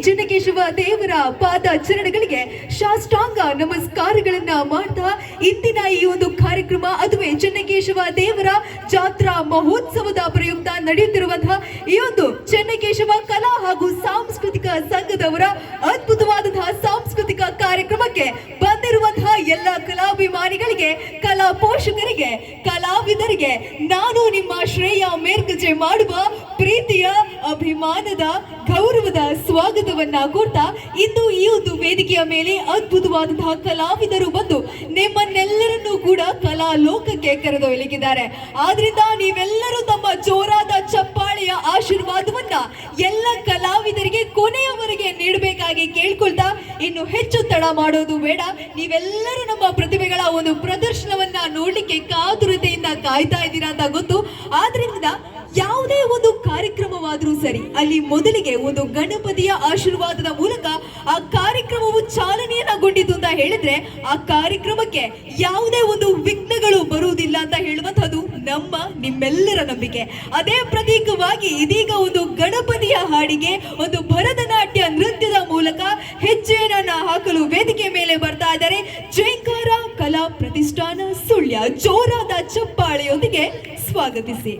ಚೆನ್ನಕೇಶವ ದೇವರ ಪಾದಾಚರಣೆಗಳಿಗೆ ಶಾಷ್ಟಾಂಗ ನಮಸ್ಕಾರಗಳನ್ನ ಮಾಡ್ತಾ ಇಂದಿನ ಈ ಒಂದು ಕಾರ್ಯಕ್ರಮ ಅದುವೇ ಚೆನ್ನಕೇಶವ ದೇವರ ಜಾತ್ರಾ ಮಹೋತ್ಸವದ ಪ್ರಯುಕ್ತ ನಡೆಯುತ್ತಿರುವಂತಹ ಈ ಒಂದು ಚೆನ್ನಕೇಶವ ಕಲಾ ಹಾಗೂ ಸಾಂಸ್ಕೃತಿಕ ಸಂಘದವರ ಅದ್ಭುತವಾದಂತಹ ಸಾಂಸ್ಕೃತಿಕ ಕಾರ್ಯಕ್ರಮಕ್ಕೆ ಬಂದಿರುವಂತಹ ಎಲ್ಲ ಕಲಾಭಿಮಾನಿಗಳಿಗೆ, ಕಲಾ ಪೋಷಕರಿಗೆ, ಕಲಾವಿದರಿಗೆ ನಾನು ನಿಮ್ಮ ಶ್ರೇಯ ಮೇರ್ಗಜೆ ಮಾಡುವ ಪ್ರೀತಿಯ, ಅಭಿಮಾನದ, ಗೌರವದ ಸ್ವಾಗತವನ್ನ ಕೋರ್ತಾ ಇಂದು ಈ ಒಂದು ವೇದಿಕೆಯ ಮೇಲೆ ಅದ್ಭುತವಾದಂತಹ ಕಲಾವಿದರು ಬಂದು ನಿಮ್ಮನ್ನೆಲ್ಲರನ್ನೂ ಕೂಡ ಕಲಾ ಲೋಕಕ್ಕೆ ಕರೆದೊಯ್ಯಲಿದ್ದಾರೆ. ಆದ್ರಿಂದ ನೀವೆಲ್ಲರೂ ತಮ್ಮ ಜೋರಾದ ಚಪ್ಪಾಳೆಯ ಆಶೀರ್ವಾದವನ್ನ ಎಲ್ಲ ಕಲಾವಿದರಿಗೆ ಕೊನೆಯವರೆಗೆ ನೀಡಬೇಕಾಗಿ ಕೇಳ್ಕೊಳ್ತಾ ಇನ್ನು ಹೆಚ್ಚು ತಡ ಮಾಡೋದು ಬೇಡ. ನೀವೆಲ್ಲರೂ ನಮ್ಮ ಪ್ರತಿಭೆಗಳ ಒಂದು ಪ್ರದರ್ಶನವನ್ನ ನೋಡ್ಲಿಕ್ಕೆ ಕಾತುರತೆಯಿಂದ ಕಾಯ್ತಾ ಇದ್ದೀರಾ ಅಂತ ಗೊತ್ತು. ಆದ್ರಿಂದ ಯಾವುದೇ ಒಂದು ಕಾರ್ಯಕ್ರಮವಾದರೂ ಸರಿ, ಅಲ್ಲಿ ಮೊದಲಿಗೆ ಒಂದು ಗಣಪತಿಯ ಆಶೀರ್ವಾದದ ಮೂಲಕ ಆ ಕಾರ್ಯಕ್ರಮವು ಚಾಲನೆಯನ್ನಗೊಂಡಿತು ಅಂತ ಹೇಳಿದ್ರೆ ಆ ಕಾರ್ಯಕ್ರಮಕ್ಕೆ ಯಾವುದೇ ಒಂದು ವಿಘ್ನಗಳು ಬರುವುದಿಲ್ಲ ಅಂತ ಹೇಳುವಂತಹದ್ದು ನಿಮ್ಮೆಲ್ಲರ ನಂಬಿಕೆ. ಅದೇ ಪ್ರತೀಕವಾಗಿ ಇದೀಗ ಒಂದು ಗಣಪತಿಯ ಹಾಡಿಗೆ ಒಂದು ಭರತನಾಟ್ಯ ನೃತ್ಯದ ಮೂಲಕ ಹೆಜ್ಜೆಯನ್ನ ಹಾಕಲು ವೇದಿಕೆ ಮೇಲೆ ಬರ್ತಾ ಇದ್ದಾರೆ ಜೇಂಕಾರ ಕಲಾ ಪ್ರತಿಷ್ಠಾನ ಸುಳ್ಯ. ಜೋರಾದ ಚಪ್ಪಾಳೆಯೊಂದಿಗೆ ಸ್ವಾಗತಿಸಿ.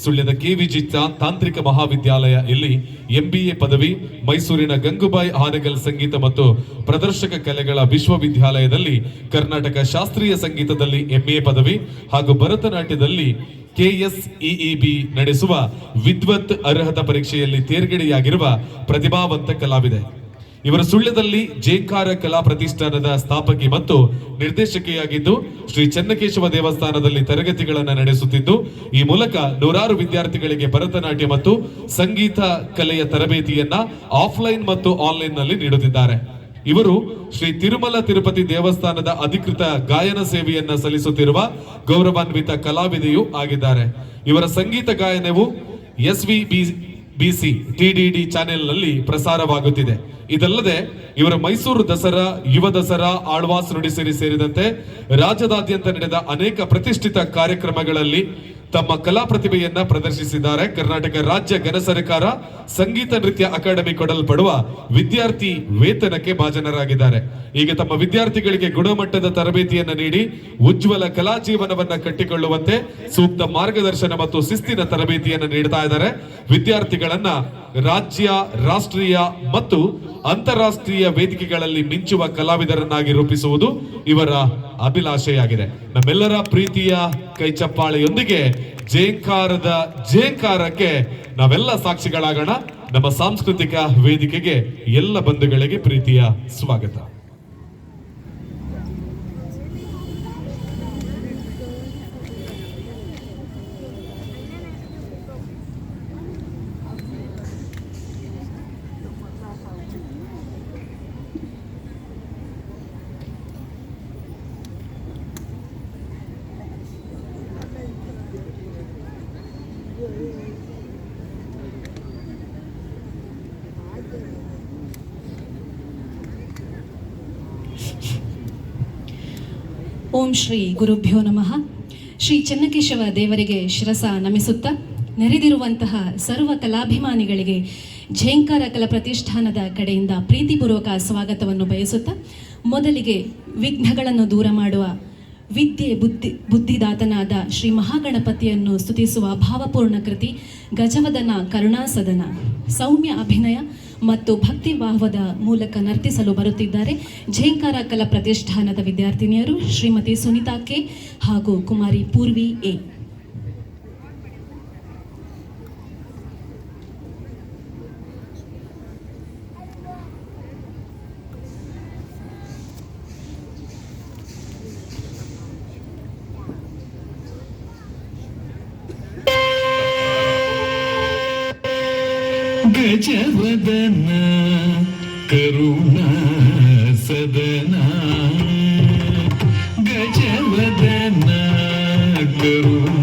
ಸುಳ್ಯದ ಕೆವಿಜಿ ತಾಂತ್ರಿಕ ಮಹಾವಿದ್ಯಾಲಯ ಇಲ್ಲಿ MBA ಪದವಿ, ಮೈಸೂರಿನ ಗಂಗೂಬಾಯಿ ಹಾನಗಲ್ ಸಂಗೀತ ಮತ್ತು ಪ್ರದರ್ಶಕ ಕಲೆಗಳ ವಿಶ್ವವಿದ್ಯಾಲಯದಲ್ಲಿ ಕರ್ನಾಟಕ ಶಾಸ್ತ್ರೀಯ ಸಂಗೀತದಲ್ಲಿ MA ಪದವಿ ಹಾಗೂ ಭರತನಾಟ್ಯದಲ್ಲಿ KSEEB ನಡೆಸುವ ವಿದ್ವತ್ ಅರ್ಹತಾ ಪರೀಕ್ಷೆಯಲ್ಲಿ ತೇರ್ಗಡೆಯಾಗಿರುವ ಪ್ರತಿಭಾವಂತ ಕಲಾವಿದೆ. ಇವರು ಸುಳ್ಯದಲ್ಲಿ ಜೇಂಕಾರ ಕಲಾ ಪ್ರತಿಷ್ಠಾನದ ಸ್ಥಾಪಕಿ ಮತ್ತು ನಿರ್ದೇಶಕಿಯಾಗಿದ್ದು ಶ್ರೀ ಚೆನ್ನಕೇಶವ ದೇವಸ್ಥಾನದಲ್ಲಿ ತರಗತಿಗಳನ್ನು ನಡೆಸುತ್ತಿದ್ದು ಈ ಮೂಲಕ ನೂರಾರು ವಿದ್ಯಾರ್ಥಿಗಳಿಗೆ ಭರತನಾಟ್ಯ ಮತ್ತು ಸಂಗೀತ ಕಲೆಯ ತರಬೇತಿಯನ್ನ ಆಫ್ಲೈನ್ ಮತ್ತು ಆನ್ಲೈನ್ ನಲ್ಲಿ ನೀಡುತ್ತಿದ್ದಾರೆ. ಇವರು ಶ್ರೀ ತಿರುಮಲ ತಿರುಪತಿ ದೇವಸ್ಥಾನದ ಅಧಿಕೃತ ಗಾಯನ ಸೇವೆಯನ್ನ ಸಲ್ಲಿಸುತ್ತಿರುವ ಗೌರವಾನ್ವಿತ ಕಲಾವಿದೆಯೂ ಆಗಿದ್ದಾರೆ. ಇವರ ಸಂಗೀತ ಗಾಯನವು SVBC TDD ಚಾನೆಲ್ ನಲ್ಲಿ ಪ್ರಸಾರವಾಗುತ್ತಿದೆ. ಇದಲ್ಲದೆ ಇವರ ಮೈಸೂರು ದಸರಾ, ಯುವ ದಸರಾ, ಆಳ್ವಾಸ್ ನುಡಿಸಿರಿ ಸೇರಿದಂತೆ ರಾಜ್ಯದಾದ್ಯಂತ ನಡೆದ ಅನೇಕ ಪ್ರತಿಷ್ಠಿತ ಕಾರ್ಯಕ್ರಮಗಳಲ್ಲಿ ತಮ್ಮ ಕಲಾ ಪ್ರತಿಭೆಯನ್ನ ಪ್ರದರ್ಶಿಸಿದ್ದಾರೆ. ಕರ್ನಾಟಕ ರಾಜ್ಯ ಘನ ಸರ್ಕಾರ ಸಂಗೀತ ನೃತ್ಯ ಅಕಾಡೆಮಿ ಕೊಡಲ್ಪಡುವ ವಿದ್ಯಾರ್ಥಿ ವೇತನಕ್ಕೆ ಭಾಜನರಾಗಿದ್ದಾರೆ. ಈಗ ತಮ್ಮ ವಿದ್ಯಾರ್ಥಿಗಳಿಗೆ ಗುಣಮಟ್ಟದ ತರಬೇತಿಯನ್ನು ನೀಡಿ ಉಜ್ವಲ ಕಲಾ ಜೀವನವನ್ನ ಕಟ್ಟಿಕೊಳ್ಳುವಂತೆ ಸೂಕ್ತ ಮಾರ್ಗದರ್ಶನ ಮತ್ತು ಶಿಸ್ತಿನ ತರಬೇತಿಯನ್ನು ನೀಡ್ತಾ ಇದ್ದಾರೆ. ವಿದ್ಯಾರ್ಥಿಗಳನ್ನ ರಾಜ್ಯ, ರಾಷ್ಟ್ರೀಯ ಮತ್ತು ಅಂತಾರಾಷ್ಟ್ರೀಯ ವೇದಿಕೆಗಳಲ್ಲಿ ಮಿಂಚುವ ಕಲಾವಿದರನ್ನಾಗಿ ರೂಪಿಸುವುದು ಇವರ ಅಭಿಲಾಷೆಯಾಗಿದೆ. ನಮ್ಮೆಲ್ಲರ ಪ್ರೀತಿಯ ಕೈ ಚಪ್ಪಾಳೆಯೊಂದಿಗೆ ಜೇಂಕಾರದ ಜೇಂಕಾರಕ್ಕೆ ನಾವೆಲ್ಲ ಸಾಕ್ಷಿಗಳಾಗೋಣ. ನಮ್ಮ ಸಾಂಸ್ಕೃತಿಕ ವೇದಿಕೆಗೆ ಎಲ್ಲ ಬಂಧುಗಳಿಗೆ ಪ್ರೀತಿಯ ಸ್ವಾಗತ. ಓಂ ಶ್ರೀ ಗುರುಭ್ಯೋ ನಮಃ. ಶ್ರೀ ಚೆನ್ನಕೇಶವ ದೇವರಿಗೆ ಶಿರಸ ನಮಿಸುತ್ತಾ ನೆರೆದಿರುವಂತಹ ಸರ್ವ ಕಲಾಭಿಮಾನಿಗಳಿಗೆ ಝೇಂಕಾರ ಕಲಾ ಪ್ರತಿಷ್ಠಾನದ ಕಡೆಯಿಂದ ಪ್ರೀತಿಪೂರ್ವಕ ಸ್ವಾಗತವನ್ನು ಬಯಸುತ್ತಾ, ಮೊದಲಿಗೆ ವಿಘ್ನಗಳನ್ನು ದೂರ ಮಾಡುವ ಬುದ್ಧಿದಾತನಾದ ಶ್ರೀ ಮಹಾಗಣಪತಿಯನ್ನು ಸ್ತುತಿಸುವ ಭಾವಪೂರ್ಣ ಕೃತಿ ಗಜವದನ ಕರುಣಾಸದನ ಸೌಮ್ಯ ಅಭಿನಯ ಮತ್ತು ಭಕ್ತಿ ಭಾವದ ಮೂಲಕ ನರ್ತಿಸಲು ಬರುತ್ತಿದ್ದಾರೆ ಝೇಂಕಾರ ಕಲಾ ಪ್ರತಿಷ್ಠಾನದ ವಿದ್ಯಾರ್ಥಿನಿಯರು ಶ್ರೀಮತಿ ಸುನಿತಾ ಕೆ ಹಾಗೂ ಕುಮಾರಿ ಪೂರ್ವಿ ಎ. ಗಜವದನ ಕರುಣಾ ಸದನ, ಗಜವದನ ಕರುಣಾ